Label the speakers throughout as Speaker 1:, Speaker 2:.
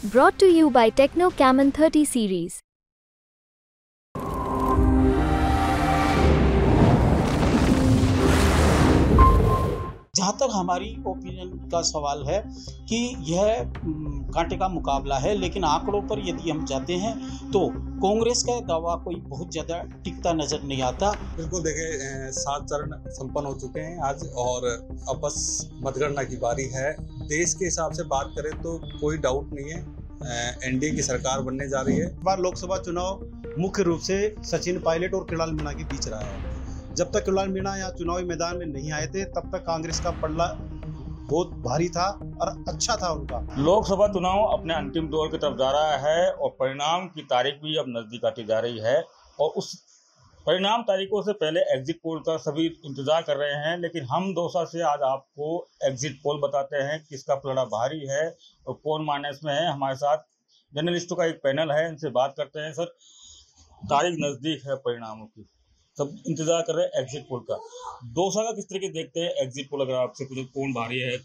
Speaker 1: Brought to you by Techno Camon 30 series.
Speaker 2: जहाँ तक हमारी ओपिनियन का सवाल है कि यह कांटे का मुकाबला है, लेकिन आंकड़ों पर यदि हम जाते हैं तो कांग्रेस का दावा कोई बहुत ज़्यादा टिकता नज़र नहीं आता।
Speaker 3: बिल्कुल देखिए, 7 चरण संपन्न हो चुके हैं आज और अब बस मतगणना की बारी है। देश के हिसाब से बात करें तो कोई डाउट नहीं है, एनडीए की सरकार बनने जा रही है।
Speaker 4: इस बार लोकसभा चुनाव मुख्य रूप से सचिन पायलट और कृणाल मीणा के बीच रहा है। जब तक कृणाल मीणा यहाँ चुनावी मैदान में नहीं आए थे तब तक कांग्रेस का पलड़ा बहुत भारी था और अच्छा था उनका।
Speaker 5: लोकसभा चुनाव अपने अंतिम दौर की तरफ जा रहा है और परिणाम की तारीख भी अब नजदीक आती जा रही है और उस परिणाम तारीखों से पहले एग्जिट पोल का सभी इंतजार कर रहे हैं। लेकिन हम दौसा से आज आपको एग्जिट पोल बताते हैं किसका पलड़ा भारी है और कौन माइनस में है। हमारे साथ जर्नलिस्टों का एक पैनल है, इनसे बात करते हैं। सर, तारीख नजदीक है परिणामों की, सब इंतजार कर रहे हैं एग्जिट पोल का। दौसा का किस तरीके देखते हैं एग्जिट पोल, अगर आपसे पूछे कौन भारी है?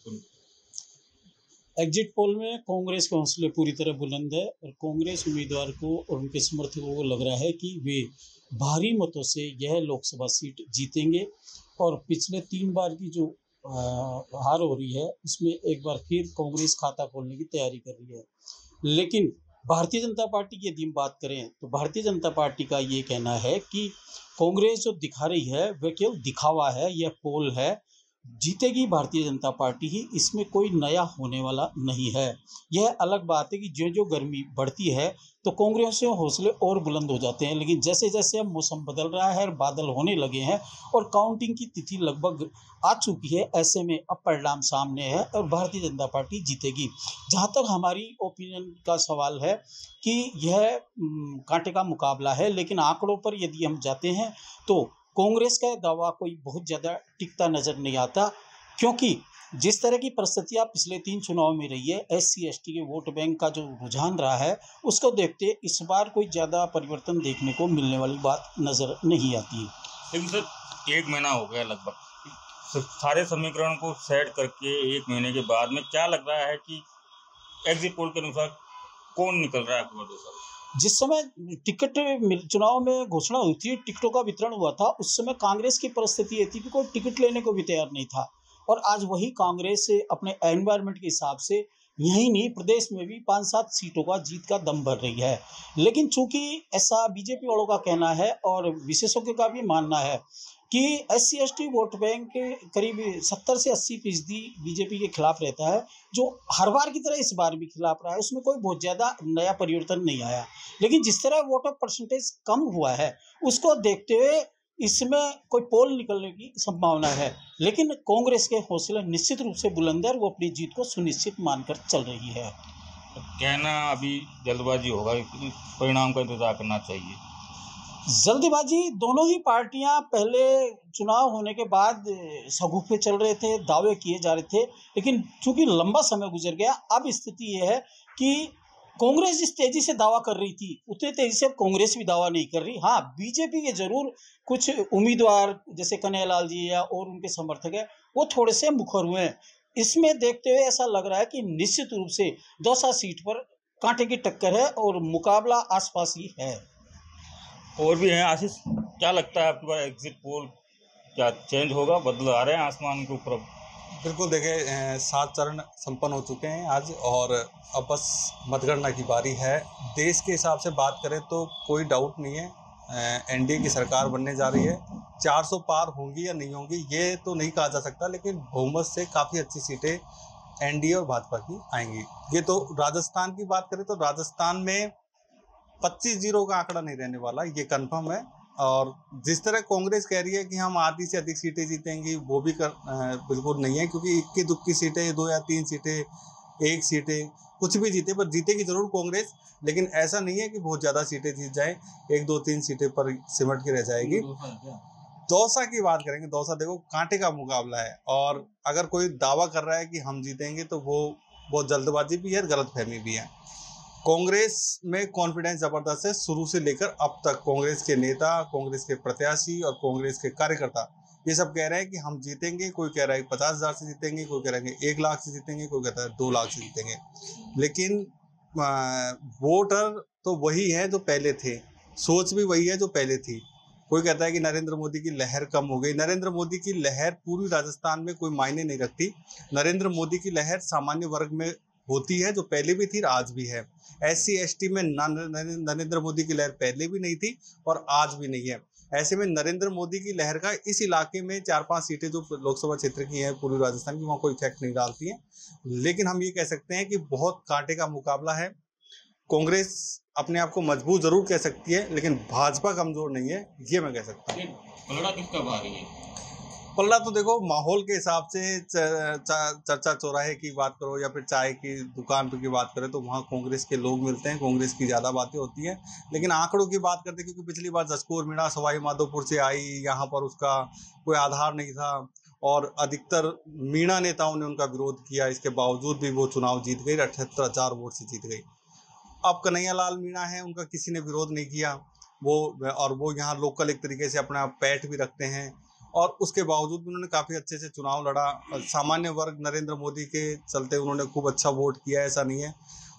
Speaker 2: एग्जिट पोल में कांग्रेस के हौसले पूरी तरह बुलंद है और कांग्रेस उम्मीदवार को और उनके समर्थकों को लग रहा है कि वे भारी मतों से यह लोकसभा सीट जीतेंगे। और पिछले 3 बार की जो हार हो रही है उसमें एक बार फिर कांग्रेस खाता खोलने की तैयारी कर रही है। लेकिन भारतीय जनता पार्टी की यदि हम बात करें तो भारतीय जनता पार्टी का ये कहना है कि कांग्रेस जो दिखा रही है वह केवल दिखावा है, यह पोल है। जीतेगी भारतीय जनता पार्टी ही, इसमें कोई नया होने वाला नहीं है। यह अलग बात है कि जो जो गर्मी बढ़ती है तो कांग्रेस के हौसले और बुलंद हो जाते हैं। लेकिन जैसे जैसे अब मौसम बदल रहा है और बादल होने लगे हैं और काउंटिंग की तिथि लगभग आ चुकी है, ऐसे में अब परिणाम सामने है और भारतीय जनता पार्टी जीतेगी। जहाँ तक हमारी ओपिनियन का सवाल है कि यह कांटे का मुकाबला है, लेकिन आंकड़ों पर यदि हम जाते हैं तो कांग्रेस का दावा कोई बहुत ज़्यादा टिकता नज़र नहीं आता, क्योंकि जिस तरह की परिस्थितियाँ पिछले 3 चुनाव में रही है, SC ST के वोट बैंक का जो रुझान रहा है उसको देखते इस बार कोई ज़्यादा परिवर्तन देखने को मिलने वाली बात नज़र नहीं आती है।
Speaker 5: लेकिन सर, 1 महीना हो गया लगभग, सारे समीकरण को सेट करके 1 महीने के बाद में क्या लग रहा है कि एग्जिट पोल के अनुसार कौन निकल रहा है आपको?
Speaker 2: जिस समय टिकट चुनाव में घोषणा हुई थी, टिकटों का वितरण हुआ था, उस समय कांग्रेस की परिस्थिति ये थी कि कोई टिकट लेने को भी तैयार नहीं था। और आज वही कांग्रेस अपने एनवायरनमेंट के हिसाब से यही नहीं, प्रदेश में भी 5-7 सीटों का जीत का दम भर रही है। लेकिन चूंकि ऐसा बीजेपी वालों का कहना है और विशेषज्ञों का भी मानना है कि SC ST वोट बैंक करीब 70 से 80% बीजेपी के खिलाफ रहता है, जो हर बार की तरह इस बार भी खिलाफ रहा है। उसमें कोई बहुत ज़्यादा नया परिवर्तन नहीं आया। लेकिन जिस तरह वोट ऑफ परसेंटेज कम हुआ है उसको देखते हुए इसमें कोई पोल निकलने की संभावना है। लेकिन कांग्रेस के हौसले निश्चित रूप से बुलंद है और वो अपनी जीत को सुनिश्चित मानकर चल रही है।
Speaker 5: कहना अभी जल्दबाजी होगा, परिणाम का इंतजार करना चाहिए।
Speaker 2: जल्दबाजी, दोनों ही पार्टियां पहले चुनाव होने के बाद शगुफे चल रहे थे, दावे किए जा रहे थे, लेकिन चूंकि लंबा समय गुजर गया, अब स्थिति यह है कि कांग्रेस जिस तेजी से दावा कर रही थी उतने तेजी से अब कांग्रेस भी दावा नहीं कर रही। हाँ, बीजेपी के जरूर कुछ उम्मीदवार जैसे कन्हैयालाल जी या और उनके समर्थक है वो थोड़े से मुखर हुए हैं। इसमें देखते हुए ऐसा लग रहा है कि निश्चित रूप से दौसा सीट पर कांटे की टक्कर है और मुकाबला आसपास ही है।
Speaker 5: और भी हैं आशीष, क्या लगता है आपके पास एग्जिट पोल क्या चेंज होगा? बदल आ रहे हैं आसमान के ऊपर।
Speaker 3: बिल्कुल देखिए, 7 चरण संपन्न हो चुके हैं आज और अब बस मतगणना की बारी है। देश के हिसाब से बात करें तो कोई डाउट नहीं है, एनडीए की सरकार बनने जा रही है। 400 पार होंगी या नहीं होंगी ये तो नहीं कहा जा सकता, लेकिन बहुमत से काफ़ी अच्छी सीटें एनडीए और भाजपा की आएंगी। ये तो राजस्थान की बात करें तो राजस्थान में 25-0 का आंकड़ा नहीं रहने वाला, ये कंफर्म है। और जिस तरह कांग्रेस कह रही है कि हम आधी से अधिक सीटें जीतेंगी, वो भी बिल्कुल नहीं है, क्योंकि 21 सीटें, 2 या 3 सीटें, 1 सीटें, कुछ भी जीते, पर जीतेगी जरूर कांग्रेस। लेकिन ऐसा नहीं है कि बहुत ज़्यादा सीटें जीत जाए, 1, 2, 3 सीटें पर सिमट के रह जाएगी। दौसा की बात करेंगे, दौसा देखो कांटे का मुकाबला है और अगर कोई दावा कर रहा है कि हम जीतेंगे तो वो बहुत जल्दबाजी भी है, गलतफहमी भी है। कांग्रेस में कॉन्फिडेंस जबरदस्त है, शुरू से लेकर अब तक कांग्रेस के नेता, कांग्रेस के प्रत्याशी और कांग्रेस के कार्यकर्ता ये सब कह रहे हैं कि हम जीतेंगे। कोई कह रहा है 50,000 से जीतेंगे, कोई कह रहा है 1 लाख से जीतेंगे, कोई कहता है 2 लाख से जीतेंगे। लेकिन वोटर तो वही है जो पहले थे, सोच भी वही है जो पहले थी। कोई कहता है कि नरेंद्र मोदी की लहर कम हो गई। नरेंद्र मोदी की लहर पूरी राजस्थान में कोई मायने नहीं रखती। नरेंद्र मोदी की लहर सामान्य वर्ग में होती है, जो पहले भी थी और आज भी है। SC ST में नरेंद्र मोदी की लहर पहले भी नहीं थी और आज भी नहीं है। ऐसे में नरेंद्र मोदी की लहर का इस इलाके में 4-5 सीटें जो लोकसभा क्षेत्र की हैं पूर्वी राजस्थान की, वहाँ कोई इफेक्ट नहीं डालती हैं। लेकिन हम ये कह सकते हैं कि बहुत कांटे का मुकाबला है। कांग्रेस अपने आप को मजबूत जरूर कह सकती है, लेकिन भाजपा कमजोर नहीं है, ये मैं कह सकता हूँ।
Speaker 5: पलड़ा किसका भारी है?
Speaker 3: पलड़ा तो देखो माहौल के हिसाब से चर्चा चौराहे की बात करो या फिर चाय की दुकान पर की बात करें तो वहाँ कांग्रेस के लोग मिलते हैं, कांग्रेस की ज़्यादा बातें होती हैं। लेकिन आंकड़ों की बात करते हैं, क्योंकि पिछली बार जसकोर मीणा सवाई माधोपुर से आई, यहाँ पर उसका कोई आधार नहीं था और अधिकतर मीणा नेताओं ने उनका विरोध किया। इसके बावजूद भी वो चुनाव जीत गई, 78,000 वोट से जीत गई। अब कन्हैया लाल मीणा है, उनका किसी ने विरोध नहीं किया, वो यहाँ लोकल एक तरीके से अपना पैठ भी रखते हैं और उसके बावजूद भी उन्होंने काफ़ी अच्छे से चुनाव लड़ा। सामान्य वर्ग नरेंद्र मोदी के चलते उन्होंने खूब अच्छा वोट किया, ऐसा नहीं है।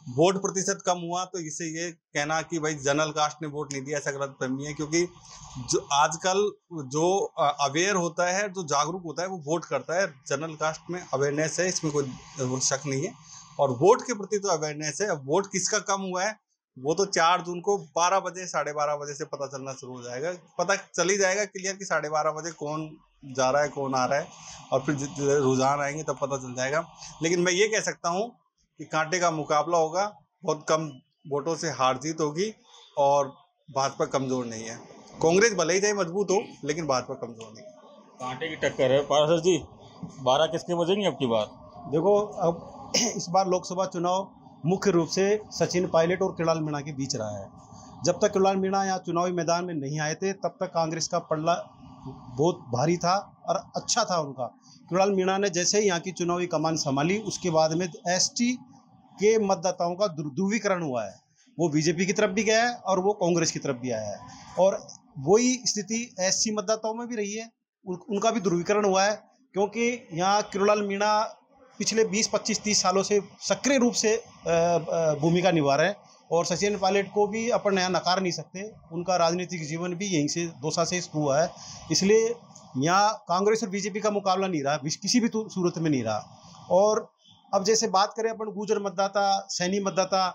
Speaker 3: वोट प्रतिशत कम हुआ तो इससे ये कहना कि भाई जनरल कास्ट ने वोट नहीं दिया, ऐसा गलतफहमी है। क्योंकि जो आजकल जो अवेयर होता है, जो जागरूक होता है, वो वोट करता है। जनरल कास्ट में अवेयरनेस है, इसमें कोई शक नहीं है और वोट के प्रति तो अवेयरनेस है। अब वोट किसका कम हुआ है वो तो 4 जून को 12 बजे 12:30 बजे से पता चलना शुरू हो जाएगा। पता चल ही जाएगा क्लियर कि 12:30 बजे कौन जा रहा है कौन आ रहा है और फिर रुझान आएंगे तब पता चल जाएगा। लेकिन मैं ये कह सकता हूँ कि कांटे का मुकाबला होगा, बहुत कम वोटों से हार जीत होगी और भाजपा कमज़ोर नहीं है। कांग्रेस भले ही चाहे मजबूत हो, लेकिन भाजपा कमज़ोर नहीं है।
Speaker 5: कांटे की टक्कर है। पारासर जी, 12 किसके बजेंगे अब की बार?
Speaker 4: देखो, अब इस बार लोकसभा चुनाव मुख्य रूप से सचिन पायलट और कृणाल मीणा के बीच रहा है। जब तक कृणाल मीणा यहाँ चुनावी मैदान में नहीं आए थे तब तक कांग्रेस का पलड़ा बहुत भारी था और अच्छा था उनका। कृणाल मीणा ने जैसे ही यहाँ की चुनावी कमान संभाली उसके बाद में ST के मतदाताओं का ध्रुवीकरण हुआ है। वो बीजेपी की तरफ भी गया है और वो कांग्रेस की तरफ भी आया है और वही स्थिति SC मतदाताओं में भी रही है, उनका भी ध्रुवीकरण हुआ है। क्योंकि यहाँ कृणाल मीणा पिछले 20, 25, 30 सालों से सक्रिय रूप से भूमिका निभा रहे हैं और सचिन पायलट को भी अपन यहाँ नकार नहीं सकते। उनका राजनीतिक जीवन भी यहीं से दौसा से शुरू हुआ है। इसलिए यहाँ कांग्रेस और बीजेपी का मुकाबला नहीं रहा, किसी भी सूरत में नहीं रहा। और अब जैसे बात करें अपन गुर्जर मतदाता, सैनी मतदाता,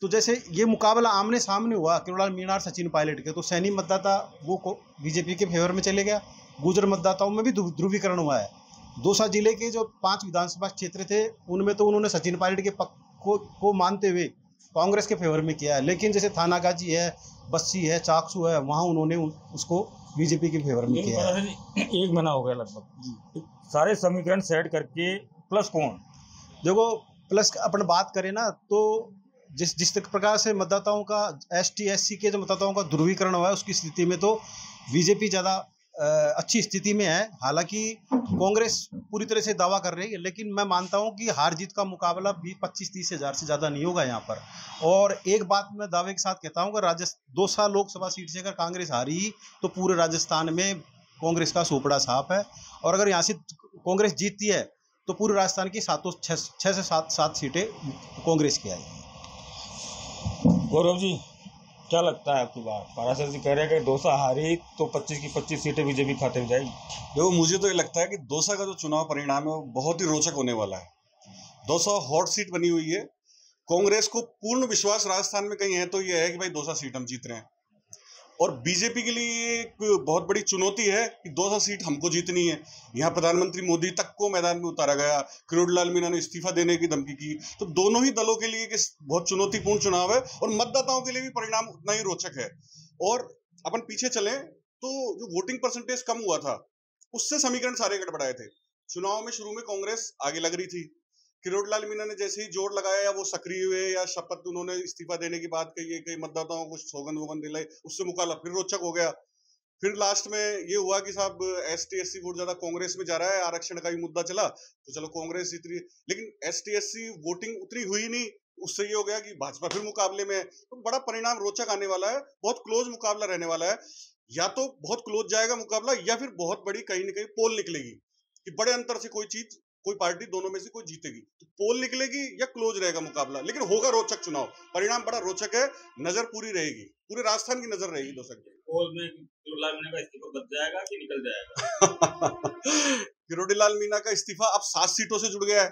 Speaker 4: तो जैसे ये मुकाबला आमने सामने हुआ कृणाल मीणा और सचिन पायलट के, तो सैनी मतदाता वो बीजेपी के फेवर में चले गया। गुर्जर मतदाताओं में भी ध्रुवीकरण हुआ है। दौसा जिले के जो 5 विधानसभा क्षेत्र थे उनमें तो उन्होंने सचिन पायलट के पक्ष को मानते हुए कांग्रेस के फेवर में किया है। लेकिन जैसे थानागाजी है, बस्सी है, चाकसू है, वहाँ उन्होंने उसको बीजेपी के फेवर में किया है।
Speaker 5: 1 महीना हो गया लगभग, सारे समीकरण सेट करके प्लस कौन?
Speaker 4: देखो, प्लस अपन बात करें ना तो जिस प्रकार से मतदाताओं का ST SC के जो मतदाताओं का ध्रुवीकरण हुआ है उसकी स्थिति में तो बीजेपी ज़्यादा अच्छी स्थिति में है। हालांकि कांग्रेस पूरी तरह से दावा कर रही है, लेकिन मैं मानता हूं कि हार जीत का मुकाबला 25-30 हज़ार से ज़्यादा नहीं होगा यहाँ पर। और एक बात मैं दावे के साथ कहता हूं कि दौसा लोकसभा सीट से अगर कांग्रेस हारी तो पूरे राजस्थान में कांग्रेस का सोपड़ा साफ है और अगर यहाँ से कांग्रेस जीतती है तो पूरे राजस्थान की 6 से 7 सीटें कांग्रेस की आएगी।
Speaker 5: गौरव जी, क्या लगता है आपकी बात? पारासर जी कह रहे हैं कि दौसा हारी तो 25 की 25 सीटें बीजेपी खाते में जाएगी।
Speaker 6: देखो, मुझे तो ये लगता है कि दौसा का जो चुनाव परिणाम है वो बहुत ही रोचक होने वाला है। दौसा हॉट सीट बनी हुई है। कांग्रेस को पूर्ण विश्वास राजस्थान में कहीं है तो ये है कि भाई दौसा सीट हम जीत रहे हैं और बीजेपी के लिए एक बहुत बड़ी चुनौती है कि दौसा सीट हमको जीतनी है। यहाँ प्रधानमंत्री मोदी तक को मैदान में उतारा गया, किरोड़ीलाल मीणा ने इस्तीफा देने की धमकी की, तो दोनों ही दलों के लिए एक बहुत चुनौतीपूर्ण चुनाव है और मतदाताओं के लिए भी परिणाम उतना ही रोचक है। और अपन पीछे चलें तो जो वोटिंग परसेंटेज कम हुआ था उससे समीकरण सारे गड़बड़ाए थे। चुनाव में शुरू में कांग्रेस आगे लग रही थी, किरोड़ीलाल मीणा ने जैसे ही जोर लगाया या वो सक्रिय हुए या शपथ उन्होंने इस्तीफा देने की बात कही, कई मतदाताओं को सौगंध वोगंध दिलाई, उससे मुकाबला फिर रोचक हो गया। फिर लास्ट में ये हुआ कि साहब ST SC वोट ज्यादा कांग्रेस में जा रहा है, आरक्षण का भी मुद्दा चला तो चलो कांग्रेस जीत रही है, लेकिन ST SC वोटिंग उतनी हुई नहीं। उससे ये हो गया कि भाजपा फिर मुकाबले में है। तो बड़ा परिणाम रोचक आने वाला है, बहुत क्लोज मुकाबला रहने वाला है। या तो बहुत क्लोज जाएगा मुकाबला या फिर बहुत बड़ी कहीं ना कहीं पोल निकलेगी कि बड़े अंतर से कोई चीज कोई पार्टी दोनों में से कोई जीतेगी। तो पोल निकलेगी या क्लोज रहेगा मुकाबला, लेकिन होगा रोचक चुनाव, परिणाम बड़ा रोचक है, नजर पूरी रहेगी, पूरे राजस्थान की नजर रहेगी दो सकते।
Speaker 5: पोल में किरोड़ीलाल मीणा का इस्तीफा बच जाएगा कि निकल जाएगा?
Speaker 6: किरोड़ीलाल मीणा का इस्तीफा अब 7 सीटों से जुड़ गया है।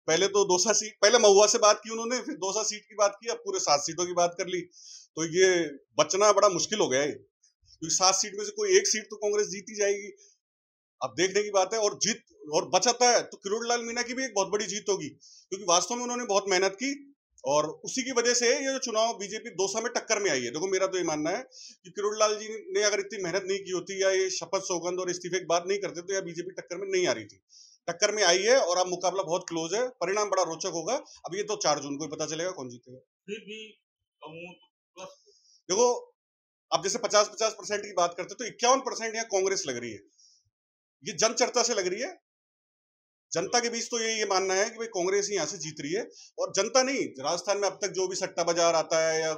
Speaker 6: पहले तो दौसा सीट, पहले महुआ से बात की उन्होंने, फिर दौसा सीट की बात की, अब पूरे 7 सीटों की बात कर ली। तो ये बचना बड़ा मुश्किल हो गया है, क्योंकि 7 सीट में से कोई एक सीट तो कांग्रेस जीत ही जाएगी। अब देखने की बात है, और जीत और बचाता है तो किरोड़ीलाल मीणा की भी एक बहुत बड़ी जीत होगी, क्योंकि वास्तव में उन्होंने बहुत मेहनत की और उसी की वजह से ये जो चुनाव बीजेपी दौसा में टक्कर में आई है। देखो मेरा तो ये मानना है कि किरोड़ीलाल जी ने अगर इतनी मेहनत नहीं की होती या ये शपथ सौगंध और इस्तीफे की बात नहीं करते तो या बीजेपी टक्कर में नहीं आ रही थी। टक्कर में आई है और अब मुकाबला बहुत क्लोज है, परिणाम बड़ा रोचक होगा। अब ये तो 4 जून को ही पता चलेगा कौन जीतेगा।
Speaker 5: फिर भी प्लस
Speaker 6: देखो अब जैसे 50-50% की बात करते तो 51% यहाँ कांग्रेस लग रही है, ये जन चर्चा से लग रही है। जनता के बीच तो ये मानना है कि भाई कांग्रेस ही यहाँ से जीत रही है, और जनता नहीं, राजस्थान में अब तक जो भी सट्टा बाजार आता है या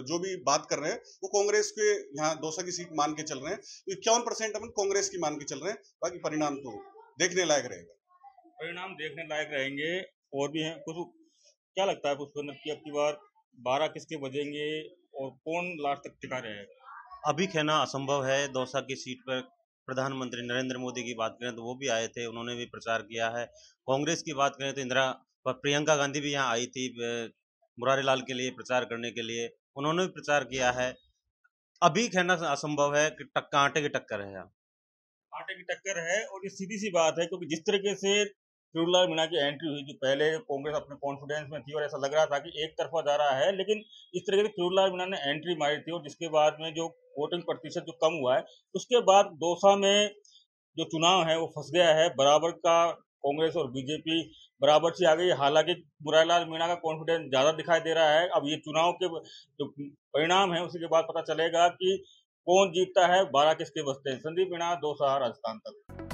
Speaker 6: जो भी बात कर रहे हैं वो कांग्रेस के यहाँ दौसा की सीट मान के चल रहे हैं। तो 51% अपन कांग्रेस की मान के चल रहे हैं, बाकी परिणाम तो देखने लायक रहेगा।
Speaker 5: परिणाम देखने लायक रहेंगे। और भी हैं कुछ, क्या लगता है पुष्पेंद्र की अब की बार 12 किसके बजेंगे और कौन लास्ट तक टिका रहेगा?
Speaker 4: अभी कहना असंभव है। दौसा की सीट पर प्रधानमंत्री नरेंद्र मोदी की बात करें तो वो भी आए थे, उन्होंने भी प्रचार किया है। कांग्रेस की बात करें तो प्रियंका गांधी भी यहाँ आई थी मुरारी लाल के लिए प्रचार करने के लिए, उन्होंने भी प्रचार किया है। अभी कहना असंभव है कि आटे की टक्कर है यहाँ।
Speaker 5: आटे की टक्कर है, और ये सीधी सी बात है, क्योंकि जिस तरीके से किरोड़ीलाल मीणा की एंट्री हुई, जो पहले कांग्रेस अपने कॉन्फिडेंस में थी और ऐसा लग रहा था कि एक तरफा जा रहा है, लेकिन इस तरीके से किरोड़ीलाल मीणा ने एंट्री मारी थी और जिसके बाद में जो वोटिंग प्रतिशत जो कम हुआ है, उसके बाद दौसा में जो चुनाव है वो फंस गया है। बराबर का कांग्रेस और बीजेपी बराबर से आ गई। हालांकि मुरारीलाल मीणा का कॉन्फिडेंस ज़्यादा दिखाई दे रहा है। अब ये चुनाव के जो परिणाम है उसी के बाद पता चलेगा कि कौन जीतता है, 12 किसके बचते हैं। संदीप मीणा, दौसा, राजस्थान तक।